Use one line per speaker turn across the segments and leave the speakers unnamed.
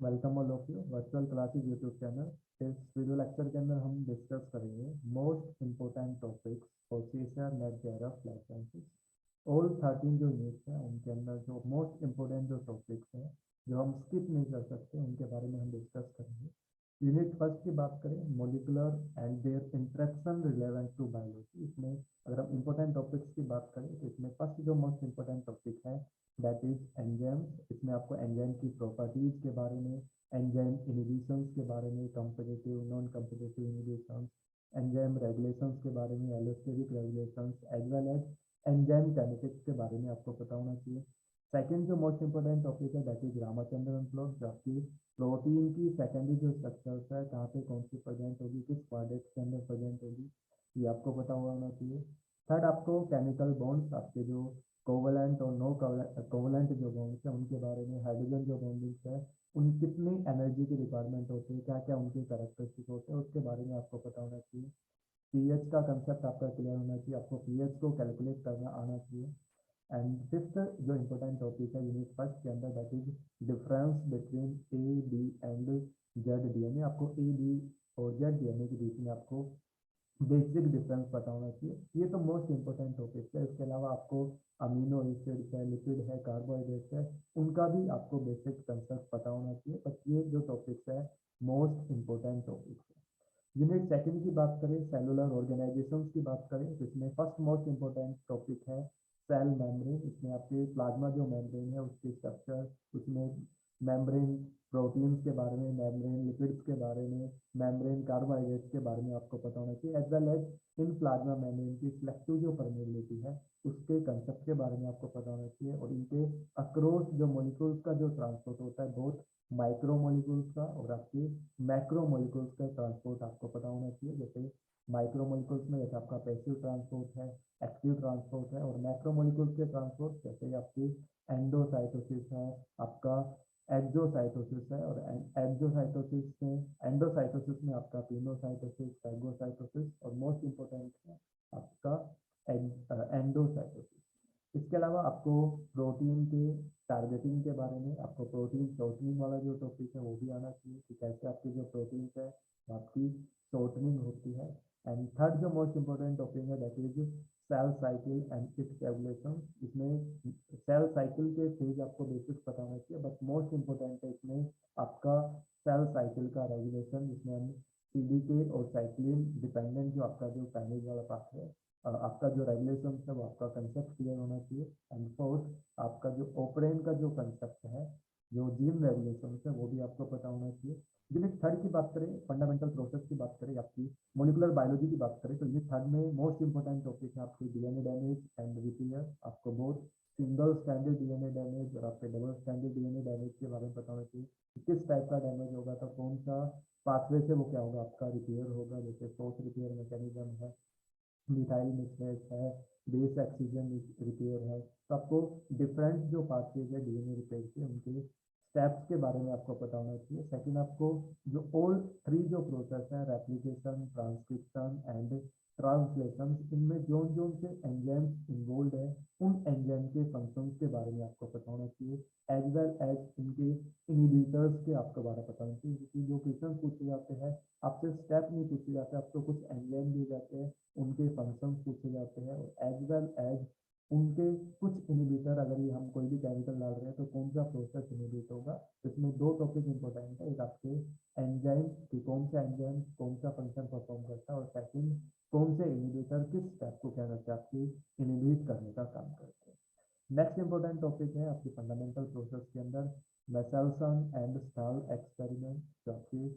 Welcome all of you virtual classes YouTube channel. इस video lecture के अंदर हम डिस्कस करेंगे most important topics for CSR net JRF life sciences. All 13 जो units हैं उनके अंदर जो मोस्ट इम्पोर्टेंट जो टॉपिक्स हैं जो हम स्किप नहीं कर सकते उनके बारे में हम डिस्कस करेंगे। यूनिट फर्स्ट की बात करें, molecular and their interaction relevant to biology. इसमें अगर हम इम्पोर्टेंट टॉपिक्स की बात करें तो इसमें फर्स्ट जो मोस्ट इम्पोर्टेंट टॉपिक है दैट इज एंजाइम्स। इसमें आपको एंजाइम की प्रॉपर्टीज के बारे में, एंजाइम इनहिबिशंस के बारे में, competitive non competitive inhibitions, enzyme regulations के बारे में, allosteric regulations as well as enzyme kinetics के बारे में आपको पता होना चाहिए। सेकंड जो मोस्ट इंपोर्टेंट टॉपिक है दैट इज रामाचंद्रन प्लॉट, जो आपकी प्रोटीन की सेकेंडरी जो स्ट्रक्चर्स है कहाँ पे कौन सी प्रेजेंट होगी, किस क्वाड्रेंट के अंदर प्रेजेंट होगी, ये आपको पता होना चाहिए। थर्ड आपको केमिकल बॉन्ड्स, आपके जो कोवलेंट और नो कोवलेंट जो बॉन्ड्स है उनके बारे में, हाइड्रोजन जो बॉन्डिंग्स है उन कितनी एनर्जी की रिक्वायरमेंट होती है, क्या क्या उनके कैरेक्टरिस्टिक होते हैं उसके बारे में आपको पता होना चाहिए। पीएच का कंसेप्ट आपका क्लियर होना चाहिए, आपको पीएच को कैलकुलेट करना आना चाहिए। एंड फिफ्थ जो इम्पोर्टेंट टॉपिक है यूनिट फर्स्ट के अंदर that is difference between A B and Z DNA. आपको ए बी और जेड डीएनए के बीच में आपको बेसिक डिफरेंस पता होना चाहिए। ये तो मोस्ट इम्पोर्टेंट टॉपिक है। इसके अलावा आपको अमीनो एसिड है, लिपिड है, कार्बोहाइड्रेट है, उनका भी आपको बेसिक कंसेप्ट पता होना चाहिए। बट ये जो टॉपिक्स है मोस्ट इम्पोर्टेंट टॉपिक्स है। यूनिट सेकंड की बात करें, सेलुलर ऑर्गेनाइजेशंस की बात करें तो इसमें फर्स्ट मोस्ट इम्पोर्टेंट टॉपिक है सेल मेम्ब्रेन। इसमें आपके प्लाज्मा जो मेम्ब्रेन है उसकी स्ट्रक्चर, उसमें मेम्ब्रेन प्रोटीन्स के बारे में, मेम्ब्रेन लिपिड्स के बारे में, मेम्ब्रेन कार्बोहाइड्रेट्स के बारे में आपको पता होना चाहिए। As well as in plasma membrane की सिलेक्टिव जो परमेबिलिटी है उसके कंसेप्ट के बारे में आपको पता होना चाहिए। और इनके अक्रॉस जो मॉलिक्यूल्स का जो ट्रांसपोर्ट होता है, बहुत माइक्रो मॉलिक्यूल्स का और आपके मैक्रो मॉलिक्यूल्स का ट्रांसपोर्ट आपको पता होना चाहिए। जैसे माइक्रो मॉलिक्यूल्स में जैसे आपका पैसिव ट्रांसपोर्ट है, एक्टिव ट्रांसपोर्ट है, और मैक्रो मॉलिक्यूल्स के ट्रांसपोर्ट जैसे आपकी एंडोसाइटोसिस है, आपका एक्सोसाइटोसिस है, और एक्सोसाइटोसिस में एंडोसाइटोसिस में आपका पिनोसाइटोसिस, फैगोसाइटोसिस, और मोस्ट इम्पोर्टेंट है आपका एंडोसाइटोसिस। इसके अलावा आपको प्रोटीन के टारगेटिंग के बारे में, आपको प्रोटीन शॉर्टनिंग वाला जो टॉपिक है वो भी आना चाहिए कि कैसे आपकी जो प्रोटीन है आपकी शॉर्टनिंग होती है। एंड थर्ड जो मोस्ट इम्पोर्टेंट टॉपिक है that is cell cycle and its regulation. इसमें सेल साइकिल के फेज आपको बेसिक पता होना चाहिए, बट मोस्ट इम्पोर्टेंट है इसमें आपका सेल साइकिल का रेगुलेशन, जिसमें हम सीडीके और साइक्लिन डिपेंडेंट जो आपका जो काइनेज वाला पार्ट है, आपका जो रेगुलेशन है वो आपका कंसेप्ट क्लियर होना चाहिए। एंड फोर्थ आपका जो ऑपरेन का जो कंसेप्ट है, जो जीन रेगुलेशन है वो भी आपको पता होना चाहिए। यूनिट थर्ड की बात करें, फंडामेंटल प्रोसेस की बात करें, आपकी मोलिकुलर बायोलॉजी की बात करें तो यूनिट थर्ड में मोस्ट इंपॉर्टेंट टॉपिक है आपकी डीएनए डैमेज एंड रिपेयर। आपको बहुत सिंगल स्टैंडर्ड डीएनए डैमेज और आपके डबल स्टैंडर्ड डीएनए डैमेज के बारे में पता होना चाहिए कि किस टाइप का डैमेज होगा तो कौन सा पाथवे से वो क्या होगा आपका रिपेयर होगा। जैसे फोर्थ रिपेयर मैकेनिज्म है, मिथाइल मिथलेट है, बेस ऑक्सीजन रिपेयर है। तो आपको डिफरेंट जो पाथवेज है डीएनए रिपेयर के उनके स्टेप्स के बारे में आपको पता होना चाहिए। सेकंड आपको जो ऑल थ्री जो प्रोसेस है, रेप्लिकेशन, ट्रांसक्रिप्शन एंड ट्रांसलेशन, इनमें जोन जोन से एंजाइम्स इन्वॉल्व है उन एंजाइम के फंक्शंस के बारे में आपको पता होना चाहिए। एज वेल एज इनके इनहिबिटर्स के आपको बारे में पता होना चाहिए, क्योंकि जो क्वेश्चन पूछे जाते हैं आपसे स्टेप नहीं पूछे जाते, आपको कुछ एंजाइम दिए जाते हैं, उनके फंक्शंस पूछे जाते हैं, और एज वेल एज उनके कुछ इनहिबिटर, अगर ये हम कोई भी केमिकल डाल रहे हैं तो कौन सा प्रोसेस इनहिबिट होगा। इसमें दो टॉपिक इंपॉर्टेंट है, एक आपके एंजाइम कि कौन सा एंजाइम कौन सा फंक्शन परफॉर्म करता है, और सेकंड कौन से इनहिबिटर किस स्टेप को क्या करते हैं आपकी इनहिबिट करने का काम करते हैं। नेक्स्ट इंपॉर्टेंट टॉपिक है आपकी फंडामेंटल प्रोसेस के अंदर मेसेल्सन एंड स्टाल एक्सपेरिमेंट, जो आपकी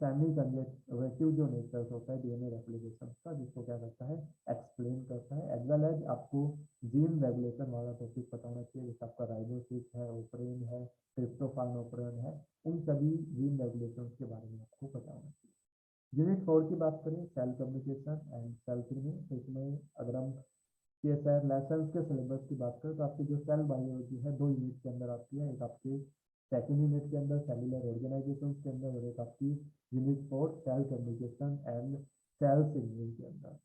सेमी कंजर्वेटिव जो नेचर होता है डीएनए रेप्लिकेशन का, जिसको क्या करता है एक्सप्लेन करता है। एज वेल एज आपको जीन रेगुलेशन वाला टॉपिक पता होना चाहिए, जैसे आपका राइबोसिस है, ओपरेन है, ट्रिप्टोफान ओपरेन है, उन सभी जीन रेगुलेशन के बारे में आपको पता होना चाहिए। यूनिट 4 की बात करें, cell communication and cell signalling, तो इसमें अगर हम सीएसआर लेसन्स के सिलेबस की बात करें तो आपकी जो सेल बायोलॉजी है दो यूनिट के अंदर आती है, एक आपके सेकेंड यूनिट के अंदर सेलुलर ऑर्गेनाइजेशन के अंदर, और एक आपकी unit 4 cell communication and cell signalling के अंदर।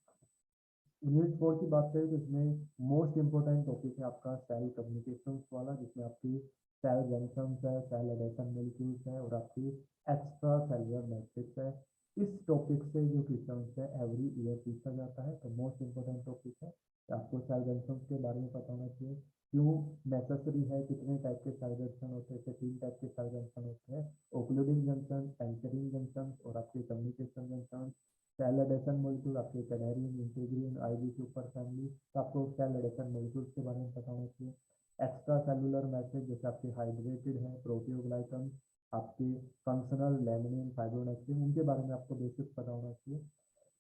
यूनिट 4 की बात करें तो इसमें मोस्ट इंपोर्टेंट टॉपिक है आपका सेल कम्युनिकेशन वाला, जिसमें आपकी सेल जंक्शंस है, सेल एडेशन मॉलिक्यूल्स है और आपकी एक्स्ट्रा सेलुलर मैट्रिक्स है। इस टॉपिक से जो क्वेश्चंस है एवरी ईयर पूछा जाता है, तो मोस्ट इंपॉर्टेंट टॉपिक है। आपको सेल जंक्शंस के बारे में पता होना चाहिए, क्यों नेसेसरी है, कितने टाइप के सेल जंक्शन होते हैं, 3 टाइप के सेल जंक्शन होते हैं, ओक्लूडिंग जंक्शन, एंकरिंग जंक्शन और आपके communication junction. Cell adhesion molecule आपके cadherin, integrin, IV superfamily, तो आपको सेल एडेशन मॉलिक्यूल्स के बारे में पता होना चाहिए। एक्स्ट्रा सेलुलर मैट्रिक्स जैसे आपके हाइड्रेटेड है, प्रोटियोग्लाइकन, आपके फंक्शनल लैमिनिन, फाइब्रोनेक्टिन, उनके बारे में आपको बेसिक पता होना चाहिए।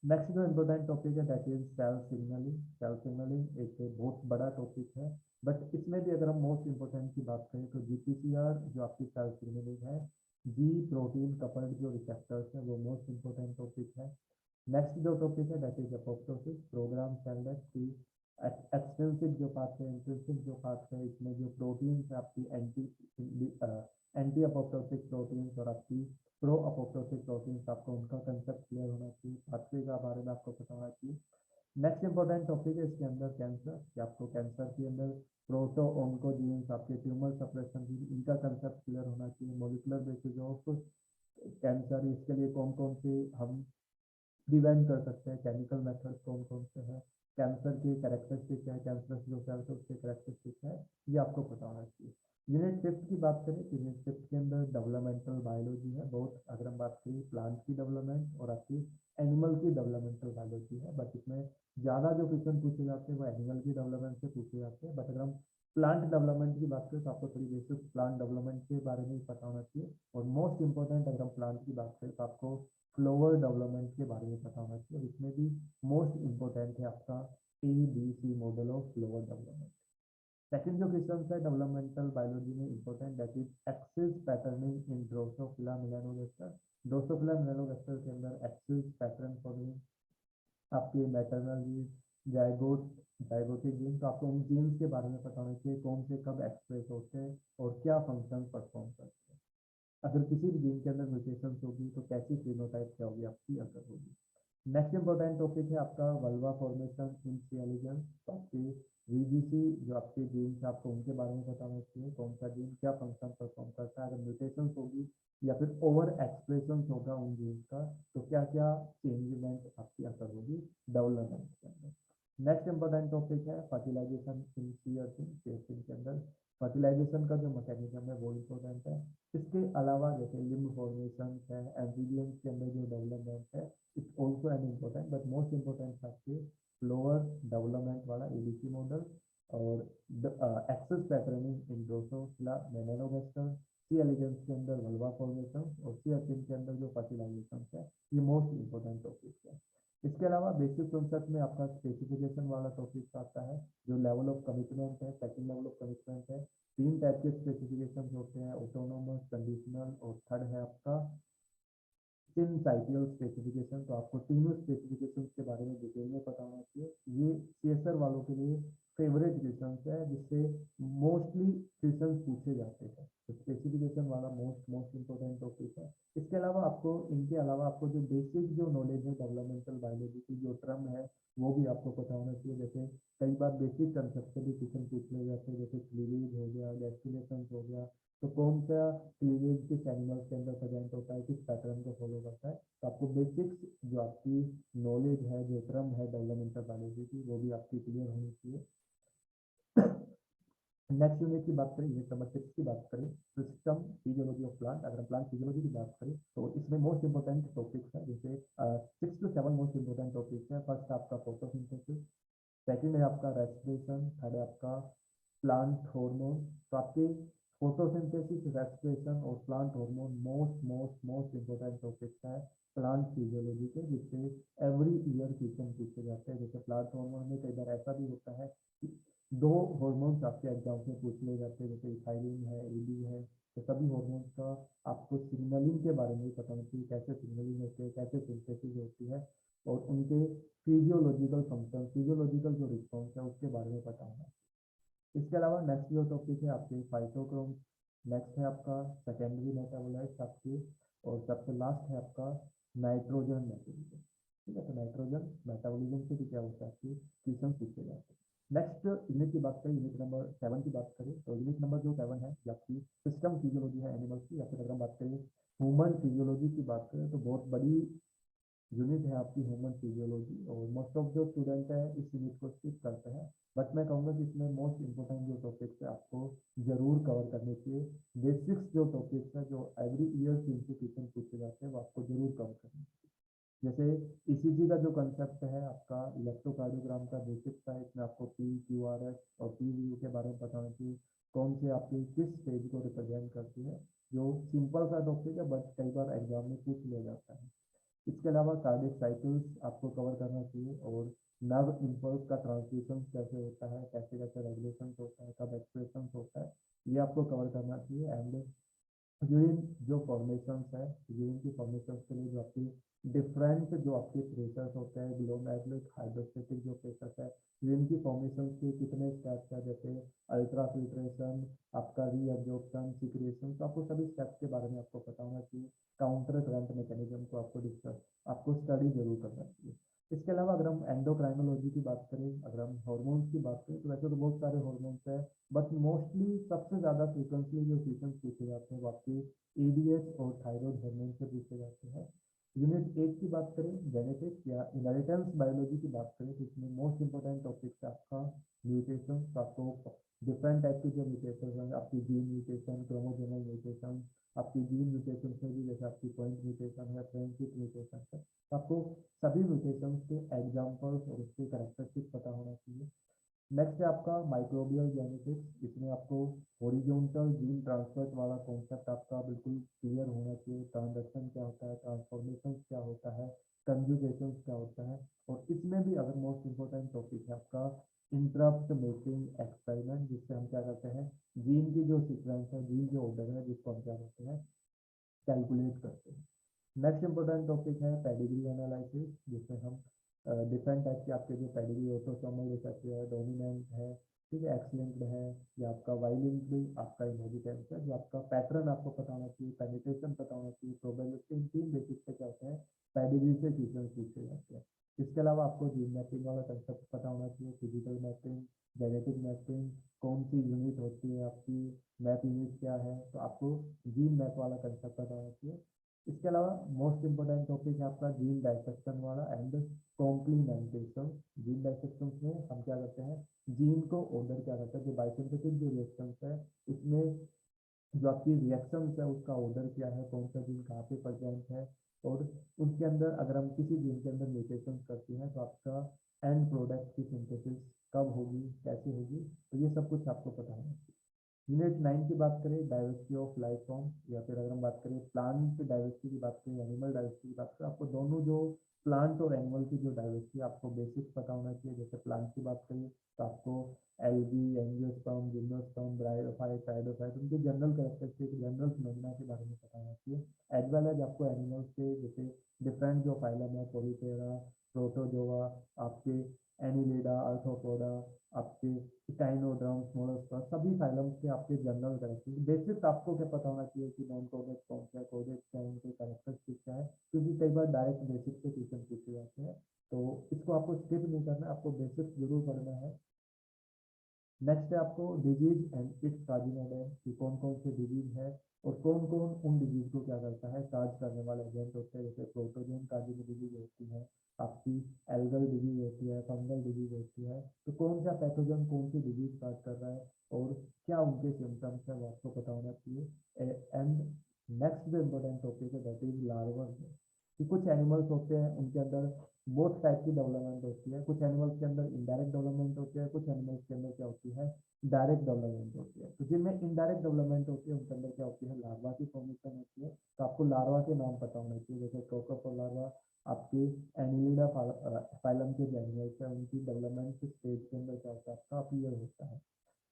नेक्स्ट जो इम्पोर्टेंट टॉपिक है that is cell signalling. Cell signalling एक बहुत बड़ा टॉपिक है, बट इसमें भी अगर हम मोस्ट इम्पोर्टेंट की बात करें तो जीपीसीआर जो आपकी सेल सिग्नलिंग है, जी प्रोटीन कपल्ड जो रिसेप्टर्स है, वो मोस्ट इम्पोर्टेंट टॉपिक है। नेक्स्ट जो टॉपिक है that is apoptosis, program cell death की एक्सटेंसिव जो पार्ट है, इंटेंसिव जो पार्ट है, इसमें जो प्रोटीन है आपकी एंटी अपोप्टोसिक प्रोटीन्स और आपकी प्रो अपोप्टोसिक प्रोटीन्स, आपको उनका कंसेप्ट क्लियर होना चाहिए, पाथवे का बारे में आपको पता होना चाहिए। नेक्स्ट इंपॉर्टेंट टॉपिक है इसके अंदर कैंसर, कि आपको कैंसर के अंदर प्रोटो ऑन्कोजीन्स, आपके ट्यूमर सप्रेशन जीन, इनका कंसेप्ट क्लियर होना चाहिए। मोलिकुलर बेसिस ऑफ कैंसर, इसके लिए कौन कौन से हम प्रिवेंट कर सकते हैं, केमिकल मेथड्स कौन कौन से हैं, कैंसर की कैरेक्टरिस्टिक है, कैंसर जो सेल्स है उसके कैरेक्टरिस्टिक है, ये आपको पता होना चाहिए। यूनिट 5 की बात करें तो यूनिट 5 के अंदर डेवलपमेंटल बायोलॉजी है बहुत, अगर हम बात करें प्लांट की डेवलपमेंट और आपकी एनिमल की डेवलपमेंटल बायोलॉजी है, बट इसमें ज़्यादा जो क्वेश्चन पूछे जाते हैं वो एनिमल की डेवलपमेंट से पूछे जाते हैं। बट अगर हम प्लांट डेवलपमेंट की बात करें तो आपको थोड़ी बेसिक प्लांट डेवलपमेंट के बारे में पता होना चाहिए। और मोस्ट इंपॉर्टेंट अगर हम प्लांट की बात करें तो आपको फ्लोवर डेवलपमेंट के बारे में पता होना चाहिए, इसमें भी मोस्ट इंपॉर्टेंट है आपका ABC model of flower development. Second जो क्वेश्चन है डेवलपमेंटल बायोलॉजी में important that is axis patterning in Drosophila melanogaster. Drosophila melanogaster के अंदर एक्सिस पैटर्न फॉर्मिंग, आपके maternal gene, zygote, zygotic gene, तो आपको उन जीन्स के बारे में पता होना चाहिए, कौन से कब एक्सप्रेस होते हैं और क्या फंक्शन परफॉर्म करते हैं। अगर किसी भी जीन के अंदर म्यूटेशन होगी तो कैसी फिनोटाइप क्या होगी आपकी असर होगी। नेक्स्ट इंपॉर्टेंट टॉपिक है आपका vulva formation in C elegans, तो आपके वीजीसी जो आपके जीन है आपको उनके बारे में पता होना चाहिए, कौन सा जीन क्या फंक्शन परफॉर्म करता है, अगर म्यूटेशन होगी या फिर ओवर एक्सप्रेशन होगा उन जीन का तो क्या क्या चेंजमेंट आपकी असर होगी डेवलपमेंट के अंदर। नेक्स्ट इंपॉर्टेंट टॉपिक है फर्टिलाइजेशन इन सी अर्थिंग के अंदर, फर्टिलाइजेशन का जो मैकेनिज्म है वो इम्पोर्टेंट है। इसके अलावा जैसे लिम्ब फॉर्मेशन है, एम्फीबियंस के अंदर जो डेवलपमेंट है, it's also an important, but most important आपके फ्लोअर डेवलपमेंट वाला एबीसी मॉडल और axis patterning in Drosophila melanogaster, C elegans के अंदर वल्वा फॉर्मेशन और सी अर्थिंग के अंदर जो फर्टिलाइजेशन है, ये मोस्ट इम्पोर्टेंट टॉपिक है। इसके अलावा बेसिक कॉन्सेप्ट में आपका स्पेसिफिकेशन वाला टॉपिक आता है, जो लेवल ऑफ कमिटमेंट है, सेकंड लेवल ऑफ कमिटमेंट है। 3 टाइप के स्पेसिफिकेशन होते हैं, ऑटोनोमस, कंडीशनल और थर्ड है आपका सिंसाइटियल स्पेसिफिकेशन। तो आपको तीनों स्पेसिफिकेशन के बारे में डिटेल में पता होना चाहिए। ये सीएसआर वालों के लिए फेवरेट क्वेश्चन है, जिससे मोस्टली क्वेश्चन पूछे जाते हैं, तो स्पेसिफिकेशन वाला मोस्ट मोस्ट इंपॉर्टेंट टॉपिक है। इसके अलावा आपको इनके अलावा आपको जो बेसिक जो नॉलेज है डेवलपमेंटल बायोलॉजी की जो टर्म है वो भी आपको पता होना चाहिए। जैसे कई बार बेसिक कंसेप्ट से भी क्वेश्चन पूछ लिए जाते हैं, जैसे क्लीवेज हो गया, गैस्ट्रिलेशन हो गया, तो कौन सा क्लीवेज किस एनिमल के अंदर प्रेजेंट होता है, किस पैटर्न को फॉलो करता है, तो आपको बेसिक्स जो आपकी नॉलेज है, जो क्रम है डेवलपमेंटल बायोलॉजी की, वो भी आपकी क्लियर होनी चाहिए। नेक्स्ट यूनिट की बात करें, यूनिट नंबर 6 की बात करें, सिस्टम फिजियोलॉजी ऑफ प्लांट। अगर प्लांट फिजियोलॉजी की बात करें तो इसमें मोस्ट इंपॉर्टेंट टॉपिक्स है, जैसे 6 to 7 मोस्ट इंपॉर्टेंट टॉपिक्स है। फर्स्ट आपका फोटोसिंथेसिस, सेकंड है आपका रेस्पिरेशन, थर्ड है आपका प्लांट हार्मोन। तो आपके फोटोसिंथेसिस, रेस्पिरेशन और plant hormone most most most important topics है प्लांट फिजियोलॉजी के, जिससे एवरी ईयर क्वेश्चन पूछे जाते हैं। जैसे प्लांट हार्मोन में कई बार ऐसा भी होता है कि 2 हार्मोन्स आपके एग्जाम में पूछ लिए जाते हैं, जैसे इथाइलिन है, एडी है, तो सभी हार्मोन्स का आपको सिग्नलिंग के बारे में पता होना चाहिए, कैसे सिग्नलिंग होती है, कैसे सिंथेसिस होती है और उनके फिजियोलॉजिकल फंक्शन, फिजियोलॉजिकल जो रिस्पॉन्स है उसके बारे में पता होना। इसके अलावा नेक्स्ट जो टॉपिक है आपके फाइटोक्रोम, नेक्स्ट है आपका सेकेंडरी मेटाबोलाइट्स आपके, और सबसे लास्ट है आपका नाइट्रोजन मेटाबॉलिज्म। ठीक है, तो नाइट्रोजन मेटाबॉलिज्म से भी क्या होता है आपकी क्वेश्चन पूछे जाते हैं। नेक्स्ट यूनिट की बात करें, यूनिट नंबर 7 की बात करें, तो यूनिट नंबर जो 7 है ये आपकी सिस्टम फिजियोलॉजी है एनिमल्स की, या फिर अगर हम बात करें ह्यूमन फिजियोलॉजी की बात करें तो बहुत बड़ी यूनिट है आपकी ह्यूमन फिजियोलॉजी, और मोस्ट ऑफ जो स्टूडेंट है इस यूनिट को स्किप करते हैं। बट मैं कहूँगा कि इसमें मोस्ट इंपॉर्टेंट जो टॉपिक्स है आपको जरूर कवर करने चाहिए। बेसिक्स जो टॉपिक्स है जो एवरी ईयर क्वेश्चन पूछे जाते हैं वो आपको जरूर कवर करने चाहिए। जैसे ईसीजी का जो कंसेप्ट है आपका, इलेक्ट्रोकार्डियोग्राम का बेसिक था, इसमें आपको पी क्यू आर एस और पी वी के बारे में बताना चाहिए, कौन से आपकी किस स्टेज को रिप्रेजेंट करती है, जो सिंपल सा टॉपिक है बट कई बार एग्जाम में पूछ लिया जाता है। इसके अलावा कार्डियक साइकिल्स आपको कवर करना चाहिए, और नर्व इम्पल्स का ट्रांसड्यूशन कैसे होता है, कैसे कैसे रेगुलेशन होता है, कब एक्सप्रेशन होता है, ये आपको कवर करना चाहिए। एंड यूरिन जो फॉर्मेशंस है, यूरिन की फॉर्मेशंस के लिए जो आपकी डिफरेंट जो आपके प्रेशर्स होते हैं, ग्लोमेरुलर हाइड्रोस्टेटिक जो प्रेशर्स है, यूरिन की फॉर्मेशंस के कितने स्टेप्स है, जैसे अल्ट्रा फिल्ट्रेशन, आपका रीअब्जॉर्प्शन, सिक्रेशन, तो आपको सभी स्टेप्स के बारे में आपको पता होना चाहिए। काउंटर करंट मैकेनिज्म को आपको डिस्कस, आपको स्टडी जरूर करना चाहिए। इसके अलावा अगर हम एंडोक्राइनोलॉजी की बात करें, अगर हम हार्मोन्स की बात करें, तो वैसे तो बहुत सारे हार्मोन्स है, बट मोस्टली सबसे ज़्यादा फ्रिक्वेंटली जो क्वेश्चन पूछे जाते हैं वो आपके ईडीएच और थायराइड हार्मोन से पूछे जाते हैं। यूनिट 8 की बात करें, जेनेटिक्स या इनहेरिटेंस बायोलॉजी की बात करें, तो इसमें मोस्ट इंपॉर्टेंट टॉपिक है आपका म्यूटेशन। तो आपको डिफरेंट टाइप की जो म्यूटेशन है, आपकी जीन म्यूटेशन, क्रोमोसोमल म्यूटेशन, आपकी जीन म्यूटेशन में भी जैसे आपकी पॉइंट म्यूटेशन है, फ्रेंडशिप म्यूटेशन है, तो आपको सभी म्यूटेशन के एग्जाम्पल्स और उसके कैरेक्टरिस्टिक पता होना चाहिए। नेक्स्ट है आपका माइक्रोबियल जेनेटिक्स, इसमें आपको हॉरिजॉन्टल जीन ट्रांसफर वाला कॉन्सेप्ट आपका बिल्कुल क्लियर होना चाहिए। ट्रांजेक्शन क्या होता है, ट्रांसफॉर्मेशन क्या होता है, कंजुगेशन क्या होता है, और इसमें भी अगर मोस्ट इंपॉर्टेंट टॉपिक है आपका इंटरप्ट मेकिंग एक्सपेरिमेंट, जिससे हम क्या करते हैं, जीन की जो सीक्वेंस है, जीन जो ऑर्डर है, जिसको हम क्या करते हैं, कैलकुलेट करते हैं। नेक्स्ट इंपॉर्टेंट टॉपिक है पेडिग्री एनालिसिस, जिसमें हम डिफरेंट टाइप के आपके जो पेडिग्री ऑटोसोमल रिसेसिव है, डोमिनेंट है, ठीक है, एक्स लिंक्ड है, या आपका वाई लिंक्ड, आपका इनहेरिटेंस है, जो आपका पैटर्न आपको पता होना चाहिए, पेनिट्रेशन पता होना चाहिए, प्रोबेबिलिटी, इन तीन बेसिस पे क्या होते हैं, पेडिग्री से क्वेश्चन पूछे जाते हैं। इसके अलावा आपको जीन मैपिंग वाला कंसेप्ट पता होना चाहिए, फिजिकल मैपिंग, जेनेटिक मैपिंग, कौन सी यूनिट होती है आपकी, मैप यूनिट क्या है, तो आपको जीन मैप वाला कंसेप्ट पता होना चाहिए। इसके अलावा मोस्ट इंपॉर्टेंट टॉपिक है आपका जीन डाइसेक्शन वाला एंड कॉम्प्लीमेंटेशन। जीन डाइसेक्शन में हम क्या करते हैं, जीन को ऑर्डर क्या करते हैं, जो बायोसिंथेटिक जो रिएक्शंस है उसमें जो आपकी रिएक्शंस है उसका ऑर्डर क्या है, कौन सा जीन कहाँ पे प्रेजेंट है, और उसके अंदर अगर हम किसी जीन के अंदर म्यूटेशन करते हैं तो आपका एंड प्रोडक्ट की सिंथेसिस कब होगी, कैसे होगी, तो ये सब कुछ आपको पता होना चाहिए। यूनिट 9 की बात करें, डाइवर्सिटी ऑफ लाइफ फॉर्म, या फिर अगर हम बात करें प्लांट डाइवर्सिटी की बात करें, एनिमल डाइवर्सिटी की बात करें, आपको दोनों जो प्लांट और एनिमल की जो डाइवर्सिटी आपको बेसिक्स पता होना चाहिए। जैसे प्लांट की बात करें तो आपको एल्गी, एंजियोस्पर्म, जिम्नोस्पर्म, ब्रायोफाइट, साइडोफाइट, उनके जनरल कैरेक्टरिस्टिक, जनरल फिनोमेना के बारे में पता होना चाहिए। एज वेल एज आपको एनिमल्स के जैसे डिफरेंट जो फाइलम है, पोलिफेरा, प्रोटोजोआ, आपके एनिलिडा, आर्थ्रोपोडा, आपके टाइनोड्रम्स, मोलस्का, सभी फाइलम्स के आपके जनरल कैरेक्टरिस्टिक बेसिक्स आपको क्या पता होना चाहिए कि नॉन कोडेक्स कौन सा है, कोडेक्स क्या है, उनके कैरेक्टरिस्टिक क्या है, क्योंकि कई बार डायरेक्ट बेसिक से क्वेश्चन पूछे जाते हैं, तो इसको आपको स्किप नहीं करना है, आपको बेसिक्स जरूर पढ़ना है। नेक्स्ट है आपको disease and it's causing agent, कि कौन कौन से डिजीज है और कौन कौन उन डिजीज को क्या करता है, काज करने वाले एजेंट होते हैं। जैसे प्रोटोजोन काजिंग डिजीज होती है, आपकी एल्गल डिजीज होती है, फंगल डिजीज होती है, तो कौन सा पैथोजन कौन सी डिजीज काज कर रहा है और क्या उनके सिम्टम्स है वो आपको पता होना चाहिए। एंड नेक्स्ट जो इम्पोर्टेंट टॉपिक है दैट इज लार्वर, कि कुछ एनिमल्स होते हैं उनके अंदर बोथ टाइप की डेवलपमेंट होती है, कुछ एनिमल्स के अंदर इनडायरेक्ट डेवलपमेंट होती है, कुछ एनिमल्स के अंदर क्या होती है, डायरेक्ट डेवलपमेंट होती है। तो जिनमें इनडायरेक्ट डेवलपमेंट होती है उनके अंदर क्या होती है, लार्वा की फॉर्मेशन होती है। तो आपको लार्वा के नाम पता होना चाहिए, जैसे क्रोकोफोर लार्वा, आपके एनिलिडा फाइलम के जो एनिमल्स है उनकी डेवलपमेंट स्टेज के अंदर क्या होता है, आपका अपीयर होता है।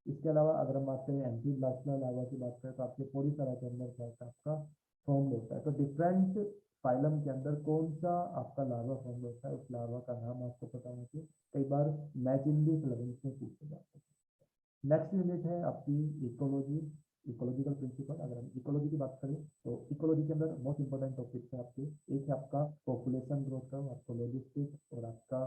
इसके अलावा अगर हम बात करें एंटीब्लास्टुला लार्वा की बात करें, तो आपके पूरी तरह के अंदर क्या होता है, आपका फॉर्म होता है। तो डिफरेंट फाइलम के अंदर कौन सा आपका लार्वा फॉर्म होता है, उस लार्वा का नाम आपको पता होना चाहिए। कई बार मैच इन दी सिलेबस में पूछे जाते हैं। नेक्स्ट यूनिट है आपकी इकोलॉजी, इकोलॉजिकल प्रिंसिपल। अगर हम इकोलॉजी की बात करें तो इकोलॉजी के अंदर मोस्ट इंपॉर्टेंट टॉपिक है आपके, एक है आपका पॉपुलेशन ग्रोथ कर्व, आपको लॉजिस्टिक, और आपका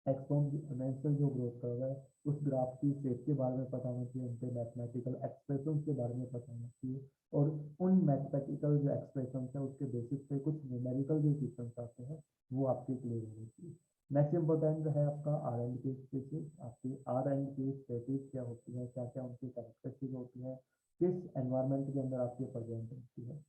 एक्सपोनेंशियल जो ग्रोथ कर्व है, उस ग्राफ की शेप के बारे में पता होना चाहिए, उनके मैथमेटिकल एक्सप्रेशन के बारे में पता होना चाहिए, और उन मैथमेटिकल जो एक्सप्रेशन है उसके बेसिस पे कुछ न्यूमेरिकल जो इक्वेशंस आते हैं वो आपके क्लियर होने चाहिए। नेक्स्ट इंपॉर्टेंट है आपका आर एंड के स्पेसिस। आपकी आर एंड के स्पेसिस क्या होती है, क्या क्या उनकी कैरेक्टरिस्टिक होती है, किस एनवायरनमेंट के अंदर आपके प्रेजेंट होती है।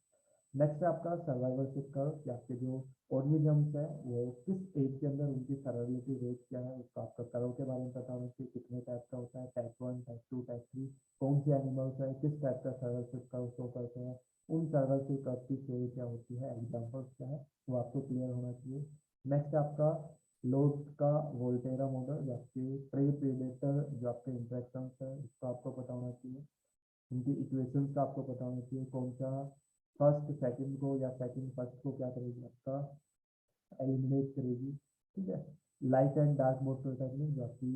नेक्स्ट है आपका सर्वाइवलशिप कर्व, कि आपके जो ऑर्गेनिजम्स है वो किस एज के अंदर उनकी सर्वाइवलिटी रेट क्या है, उसका आपका कर्व के बारे में पता होना चाहिए, कितने टाइप का होता है, टाइप 1, टाइप 2, टाइप 3, कौन से एनिमल्स है, किस टाइप का सर्वाइवलशिप कर्व शो करते हैं, उन सर्वाइवलशिप कर्व की थ्योरी क्या होती है, एग्जाम्पल्स क्या है, वो आपको क्लियर होना चाहिए। नेक्स्ट आपका लोड का वोल्टेरा मॉडल, जो आपके प्रे प्रेडेटर जो आपके इंटरेक्शन है उसका आपको पता होना चाहिए, उनकी इक्वेशंस का आपको पता होना चाहिए, कौन सा फर्स्ट सेकंड को या सेकंड फर्स्ट को क्या करेगी, आपका एलिमिनेट करेगी। ठीक है। Light and dark mode technique जो आपकी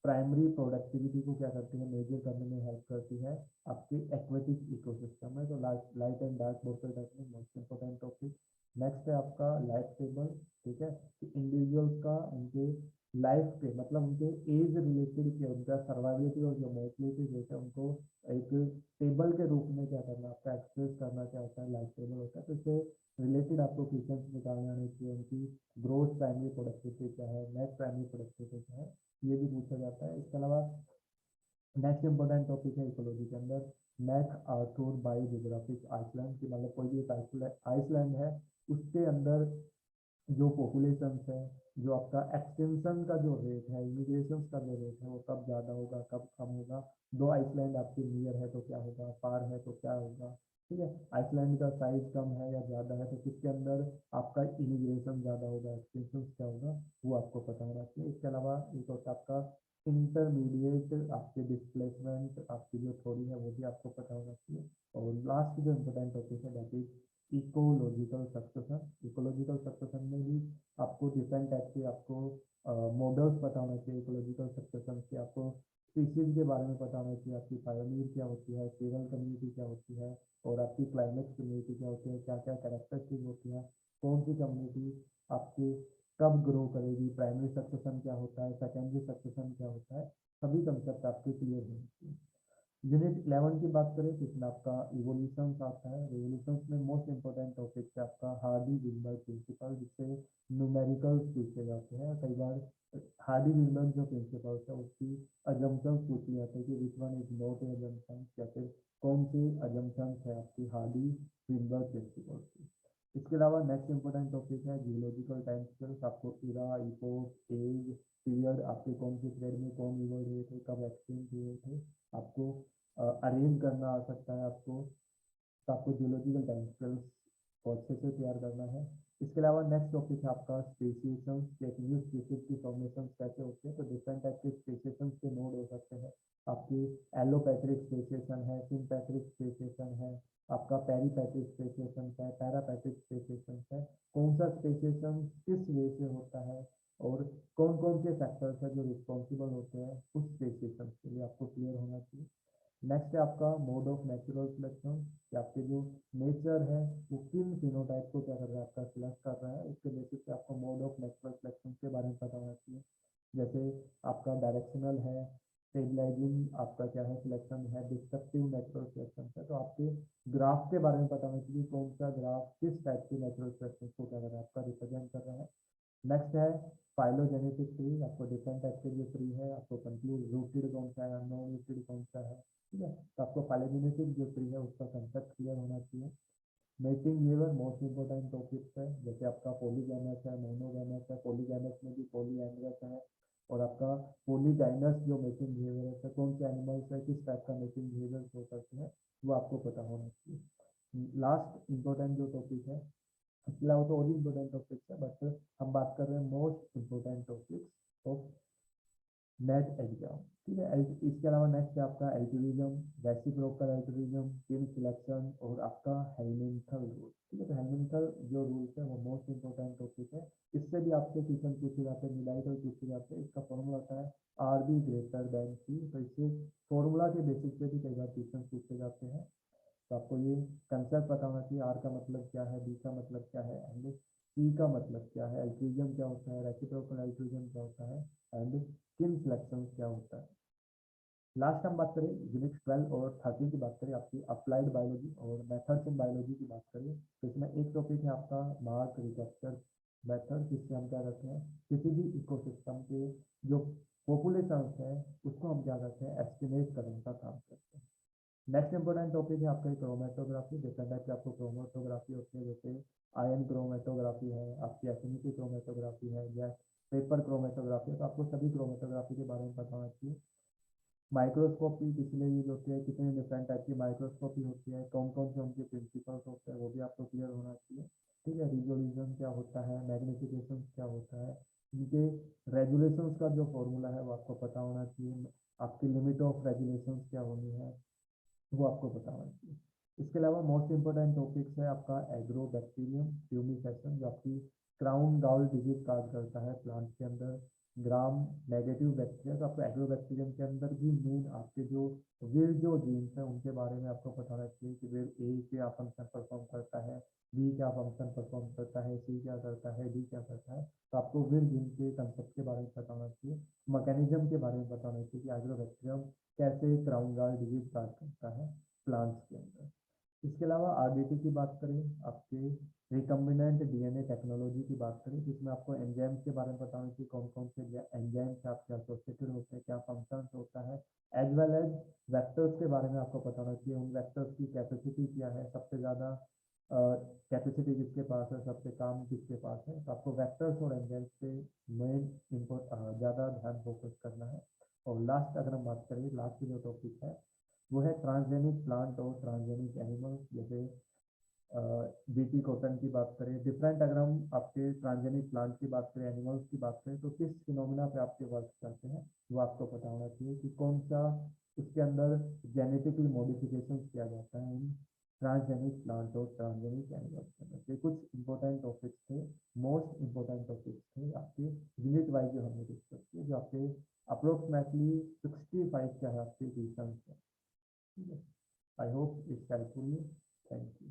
प्राइमरी प्रोडक्टिविटी को क्या करती है, मेजर करने में हेल्प करती है आपके एक्वेटिक इकोसिस्टम में। तो light and dark mode technique most important topic. Next है आपका लाइफ टेबल। ठीक है, कि इंडिविजुअल्स का उनके लाइफ के मतलब उनके एज रिलेटेड के उनका सर्वाइवलिटी और जो मोर्टलिटी रेट है उनको एक टेबल के रूप में क्या करना, आपका एक्सप्रेस करना क्या होता है, लाइफ टेबल होता है। तो इससे रिलेटेड आपको क्वेश्चन निकालने आने चाहिए, उनकी ग्रोथ प्राइमरी प्रोडक्टिविटी क्या है, नेट प्राइमरी प्रोडक्टिविटी क्या है, ये भी पूछा जाता है। इसके अलावा नेक्स्ट इंपॉर्टेंट टॉपिक है इकोलॉजी के अंदर मैक आर्थर बायोजियोग्राफिक आइसलैंड की, मतलब कोई भी एक आइसलैंड है उसके अंदर जो पॉपुलेशन है, जो आपका एक्सटेंशन का जो रेट है, इमिग्रेशन का जो रेट है वो कब ज़्यादा होगा कब कम होगा, दो आइसलैंड आपके नियर है तो क्या होगा, पार है तो क्या होगा। ठीक है, आइसलैंड का साइज कम है या ज़्यादा है तो किसके अंदर आपका इमिग्रेशन ज़्यादा होगा, एक्सटेंशन क्या होगा, वो आपको पता होना चाहिए। इसके अलावा एक होता है आपका इंटरमीडिएट आपके डिस्प्लेसमेंट, आपकी जो थ्योरी है वो भी आपको पता होना चाहिए। और लास्ट जो इम्पोर्टेंट टॉपिक है that is ecological succession. Ecological succession में भी आपको डिफरेंट टाइप के आपको मॉडल्स पता होना चाहिए इकोलॉजिकल सक्सेशन के, आपको स्पीशीज के बारे में पता होना चाहिए, आपकी पायोनियर क्या होती है, सीरल कम्युनिटी क्या होती है, और आपकी क्लाइमेट कम्युनिटी क्या होती है, क्या क्या कैरेक्टरिस्टिक होती है, कौन सी कम्युनिटी आपकी कब ग्रो करेगी, प्राइमरी सक्सेशन क्या होता है, सेकेंडरी सक्सेशन क्या होता है, सभी कंसेप्ट आपके क्लियर होने चाहिए। यूनिट 11 की बात करें तो इसमें आपका इवोल्यूशन आता है। रिवोल्यूशन में मोस्ट इंपॉर्टेंट टॉपिक है आपका हार्डी विल्बर प्रिंसिपल, जिससे न्यूमेरिकल्स पूछे जाते हैं कई बार। हार्डी विल्बर जो प्रिंसिपल्स है उसकी अजम्पशंस पूछी जाती है कि which one is not a assumption, या फिर कौन सी अजम्पशंस है आपकी हार्डी विल्बर प्रिंसिपल की। इसके अलावा नेक्स्ट इंपॉर्टेंट टॉपिक है जियोलॉजिकल टाइम स्केल्स, आपको इरा, इपोक, एज, पीरियड, आपके कौन से पीरियड में कौन इवॉल्व हुए थे, कब एक्सटिंक्ट हुए थे, आपको अरेंज करना आ सकता है आपको, तो आपको जियोलॉजिकल टाइम स्केल्स को अच्छे से तैयार करना है। इसके अलावा नेक्स्ट टॉपिक है आपका स्पेसिएशन, एक न्यू स्पीशीज की फॉर्मेशन कैसे होते हैं। तो डिफरेंट टाइप के स्पेसिएशन के मोड हो सकते हैं, आपकी एलोपैथ्रिक स्पेसिएशन है, सिंपैथ्रिक स्पेसिएशन है, आपका पेरीपैथ्रिक स्पेसिएशन है, पैरापैथ्रिक स्पेसिएशन है, कौन सा स्पेसिएशन किस वे से होता है, और कौन कौन से फैक्टर्स है जो रिस्पॉन्सिबल होते हैं उस स्पेसिएशन के लिए, आपको क्लियर होना चाहिए। नेक्स्ट है आपका मोड ऑफ नेचुरल सिलेक्शन, कि आपके जो नेचर है वो किन फिनोटाइप को क्या कर रहा है, आपका सिलेक्ट कर रहा है, उसके बेसिस पे आपको मोड ऑफ नेचुरल सिलेक्शन के बारे में पता होना चाहिए। जैसे आपका डायरेक्शनल है, स्टेबलाइजिंग आपका क्या है सिलेक्शन है, डिस्ट्रक्टिव नेचुरल सिलेक्शन है। तो आपके ग्राफ के बारे में पता होना चाहिए कौन सा ग्राफ किस टाइप के नेचुरल सिलेक्शन को क्या कर रहा है, आपका रिप्रेजेंट कर रहा है। नेक्स्ट है फाइलोजेनेटिक ट्री, आपको डिफरेंट टाइप के जो ट्री है आपको कंक्लूड रूटेड कौन सा है, नॉन रूटेड कौन सा है। ठीक है, तो आपको फाइलोजेनेटिक जो ट्री है उसका कंसेप्ट क्लियर होना चाहिए। Mating behaviour most important topic है, जैसे आपका पॉलीगैमस है, मोनोगैमस है, पॉलीगैमस में भी पॉलीएंड्रस है, और आपका पॉलीगाइनस जो मेटिंग बिहेवियर है, कौन से एनिमल्स है किस टाइप का मेटिंग बिहेवियर हो करते हैं वो आपको पता होना चाहिए। लास्ट इंपॉर्टेंट जो टॉपिक है, इसके अलावा तो और भी इम्पोर्टेंट टॉपिक्स है बट हम बात कर रहे हैं most important topics of net exam. ठीक है, इसके अलावा नेक्स्ट है आपका algorithm, reciprocal algorithm, team selection, और आपका हेल्मिंथल रूल। ठीक है, तो हेल्मिंथल जो रूल्स है वो मोस्ट इंपॉर्टेंट टॉपिक है, इससे भी आपसे क्वेश्चन पूछे जाते हैं, न्यूमेरिकल पूछे जाते हैं। इसका फॉर्मूला होता है आर बी ग्रेटर देन सी, तो इससे फॉर्मूला के बेसिस पे भी कई बार क्वेश्चन पूछे जाते हैं। तो आपको ये कंसेप्ट पता होना चाहिए, आर का मतलब क्या है, बी का मतलब क्या है, एंड सी का मतलब क्या है, एल्ट्रिज्म क्या होता है, रेसिप्रोकल एल्ट्रिज्म क्या होता है, एंड स्किन सिलेक्शन क्या होता है। लास्ट हम बात करें यूनिट 12 और 13 की बात करें आपकी अप्लाइड बायोलॉजी और मेथड्स इन बायोलॉजी की बात करें, तो इसमें एक टॉपिक है आपका मार्क रिकैप्चर मेथड, जिससे हम क्या करते हैं किसी भी इकोसिस्टम के जो पॉपुलेशन है उसको हम क्या करते हैं एस्टिमेट करने का काम करते हैं। नेक्स्ट इंपॉर्टेंट टॉपिक है आपका क्रोमेटोग्राफी। डिफरेंट टाइप की आपको क्रोमेटोग्राफी होती है, जैसे आयन क्रोमेटोग्राफी है, आपकी एफिनिटी क्रोमेटोग्राफी है, या पेपर क्रोमेटोग्राफी है। तो आपको सभी क्रोमेटोग्राफी के बारे में पता होना चाहिए। माइक्रोस्कोपी किसलिए यूज होती है, कितने डिफरेंट टाइप की माइक्रोस्कोपी होती है, कौन कौन से उनके प्रिंसिपल्स होते हैं, वो भी आपको क्लियर होना चाहिए। ठीक है, रिजोल्यूशन क्या होता है, मैग्निफिकेशन क्या होता है, इनके रेगुलेशंस का जो फॉर्मूला है वो आपको पता होना चाहिए। आपकी लिमिट ऑफ रेगुलेशंस क्या होनी है वो आपको पता होना चाहिए। इसके अलावा मोस्ट इंपोर्टेंट टॉपिक्स है आपका एग्रो बैक्टीरियम फ्यूमिफेशन, जो आपकी क्राउन गाउल डिजीज काज करता है प्लांट के अंदर, ग्राम नेगेटिव बैक्टीरिया। तो आपको एग्रो बैक्टीरियम के अंदर भी मेन आपके जो विल जो जीन्स है उनके बारे में आपको पता होना चाहिए कि विल ए क्या फंक्शन परफॉर्म करता है, बी क्या फंक्शन परफॉर्म करता है, सी क्या करता है, डी क्या करता है। तो आपको विल जीन के कंसेप्ट के बारे में पता होना चाहिए, मैकेनिज्म के बारे में पता होना चाहिए कि एग्रो बैक्टीरियम कैसे क्राउन गाल डिजीज काज करता है प्लांट्स के अंदर। इसके अलावा आरडीटी की बात करें, आपके रिकम्बिनेंट डीएनए टेक्नोलॉजी की बात करें, जिसमें आपको एंजाइम्स के बारे में बताना चाहिए, कौन कौन से एंजाइम्स आपके एसोसिएटेड होते हैं, क्या फंक्शन होता है, एज वेल एज वेक्टर्स के बारे में आपको पता होना चाहिए, उन वेक्टर्स की कैपेसिटी क्या है, सबसे ज़्यादा कैपेसिटी किसके पास है, सबसे कम किसके पास है। तो आपको वेक्टर्स और एंजाइम्स पे मेन ज़्यादा ध्यान फोकस करना है। और लास्ट अगर हम बात करें, लास्ट जो टॉपिक है वो है ट्रांसजेनिक प्लांट और ट्रांसजेनिक एनिमल्स। जैसे बीटी कॉटन की बात करें, डिफरेंट अगर हम आपके ट्रांसजेनिक प्लांट की बात करें, एनिमल्स की बात करें, तो किस फिनोमिना पे आपके वर्क करते हैं वो आपको पता होना चाहिए कि कौन सा उसके अंदर जेनेटिकली मॉडिफिकेशन किया जाता है उन ट्रांसजेनिक प्लांट और ट्रांसजेनिक एनिमल्स के अंदर। ये कुछ इंपॉर्टेंट टॉपिक्स थे, मोस्ट इंपॉर्टेंट टॉपिक्स थे आपके यूनिट वाइज जो हमने डिस्कस किए, जो आपके अप्रोक्सीमेटली 65 के आपके क्वेश्चन है। ठीक है, I hope it's helpful you. Thank you.